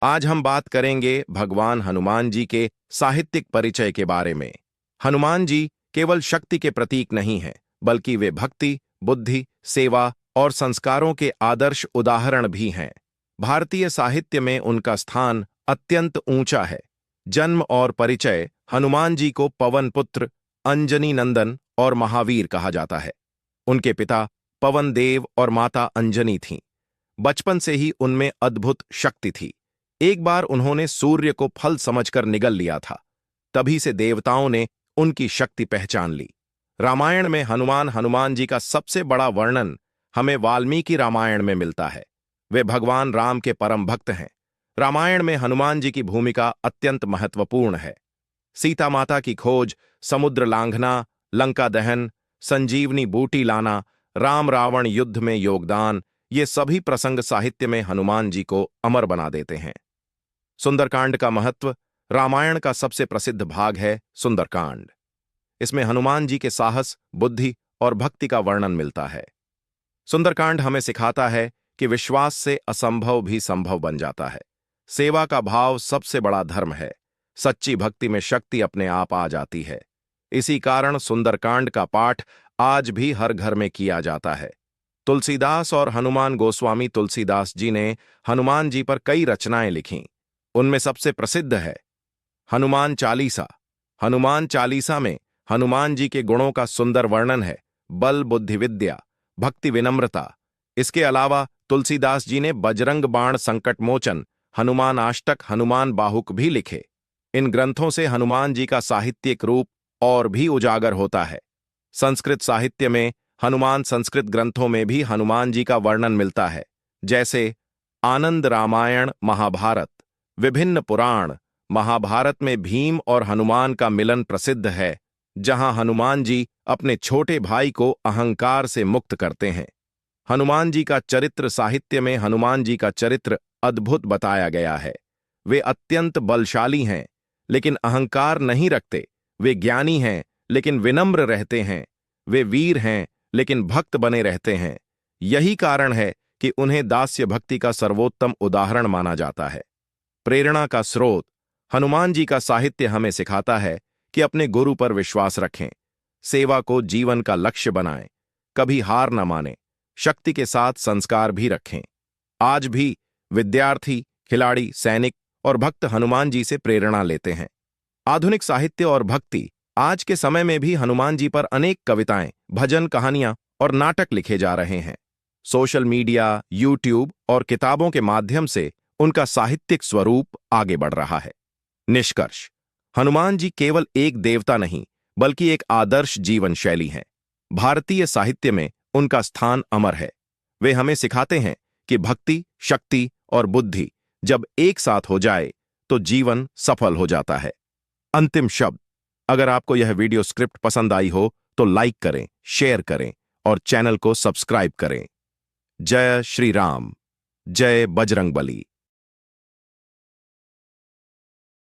आज हम बात करेंगे भगवान हनुमान जी के साहित्यिक परिचय के बारे में। हनुमान जी केवल शक्ति के प्रतीक नहीं हैं, बल्कि वे भक्ति, बुद्धि, सेवा और संस्कारों के आदर्श उदाहरण भी हैं। भारतीय साहित्य में उनका स्थान अत्यंत ऊंचा है। जन्म और परिचय: हनुमान जी को पवन पुत्र, अंजनी नंदन और महावीर कहा जाता है। उनके पिता पवन देव और माता अंजनी थीं। बचपन से ही उनमें अद्भुत शक्ति थी। एक बार उन्होंने सूर्य को फल समझकर निगल लिया था। तभी से देवताओं ने उनकी शक्ति पहचान ली। रामायण में हनुमान जी का सबसे बड़ा वर्णन हमें वाल्मीकि रामायण में मिलता है। वे भगवान राम के परम भक्त हैं। रामायण में हनुमान जी की भूमिका अत्यंत महत्वपूर्ण है। सीता माता की खोज, समुद्र लांघना, लंका दहन, संजीवनी बूटी लाना, राम रावण युद्ध में योगदान, ये सभी प्रसंग साहित्य में हनुमान जी को अमर बना देते हैं। सुंदरकांड का महत्व: रामायण का सबसे प्रसिद्ध भाग है सुंदरकांड। इसमें हनुमान जी के साहस, बुद्धि और भक्ति का वर्णन मिलता है। सुंदरकांड हमें सिखाता है कि विश्वास से असंभव भी संभव बन जाता है। सेवा का भाव सबसे बड़ा धर्म है। सच्ची भक्ति में शक्ति अपने आप आ जाती है। इसी कारण सुंदरकांड का पाठ आज भी हर घर में किया जाता है। तुलसीदास और हनुमान गोस्वामी तुलसीदास जी ने हनुमान जी पर कई रचनाएं लिखीं। उनमें सबसे प्रसिद्ध है हनुमान चालीसा। हनुमान चालीसा में हनुमान जी के गुणों का सुंदर वर्णन है: बल, बुद्धि, विद्या, भक्ति, विनम्रता। इसके अलावा तुलसीदास जी ने बजरंग बाण संकट मोचन, हनुमान अष्टक, हनुमान बाहुक भी लिखे। इन ग्रंथों से हनुमान जी का साहित्यिक रूप और भी उजागर होता है। संस्कृत साहित्य में हनुमान संस्कृत ग्रंथों में भी हनुमान जी का वर्णन मिलता है, जैसे आनंद रामायण, महाभारत। विभिन्न पुराण। महाभारत में भीम और हनुमान का मिलन प्रसिद्ध है, जहां हनुमान जी अपने छोटे भाई को अहंकार से मुक्त करते हैं। हनुमान जी का चरित्र साहित्य में हनुमान जी का चरित्र अद्भुत बताया गया है। वे अत्यंत बलशाली हैं, लेकिन अहंकार नहीं रखते। वे ज्ञानी हैं, लेकिन विनम्र रहते हैं। वे वीर हैं, लेकिन भक्त बने रहते हैं। यही कारण है कि उन्हें दास्य भक्ति का सर्वोत्तम उदाहरण माना जाता है। प्रेरणा का स्रोत: हनुमान जी का साहित्य हमें सिखाता है कि अपने गुरु पर विश्वास रखें, सेवा को जीवन का लक्ष्य बनाएं, कभी हार न मानें, शक्ति के साथ संस्कार भी रखें। आज भी विद्यार्थी, खिलाड़ी, सैनिक और भक्त हनुमान जी से प्रेरणा लेते हैं। आधुनिक साहित्य और भक्ति: आज के समय में भी हनुमान जी पर अनेक कविताएं, भजन, कहानियां और नाटक लिखे जा रहे हैं। सोशल मीडिया, यूट्यूब और किताबों के माध्यम से उनका साहित्यिक स्वरूप आगे बढ़ रहा है। निष्कर्ष: हनुमान जी केवल एक देवता नहीं, बल्कि एक आदर्श जीवन शैली हैं। भारतीय साहित्य में उनका स्थान अमर है। वे हमें सिखाते हैं कि भक्ति, शक्ति और बुद्धि जब एक साथ हो जाए तो जीवन सफल हो जाता है। अंतिम शब्द: अगर आपको यह वीडियो स्क्रिप्ट पसंद आई हो तो लाइक करें, शेयर करें और चैनल को सब्सक्राइब करें। जय श्री राम। जय बजरंगबली।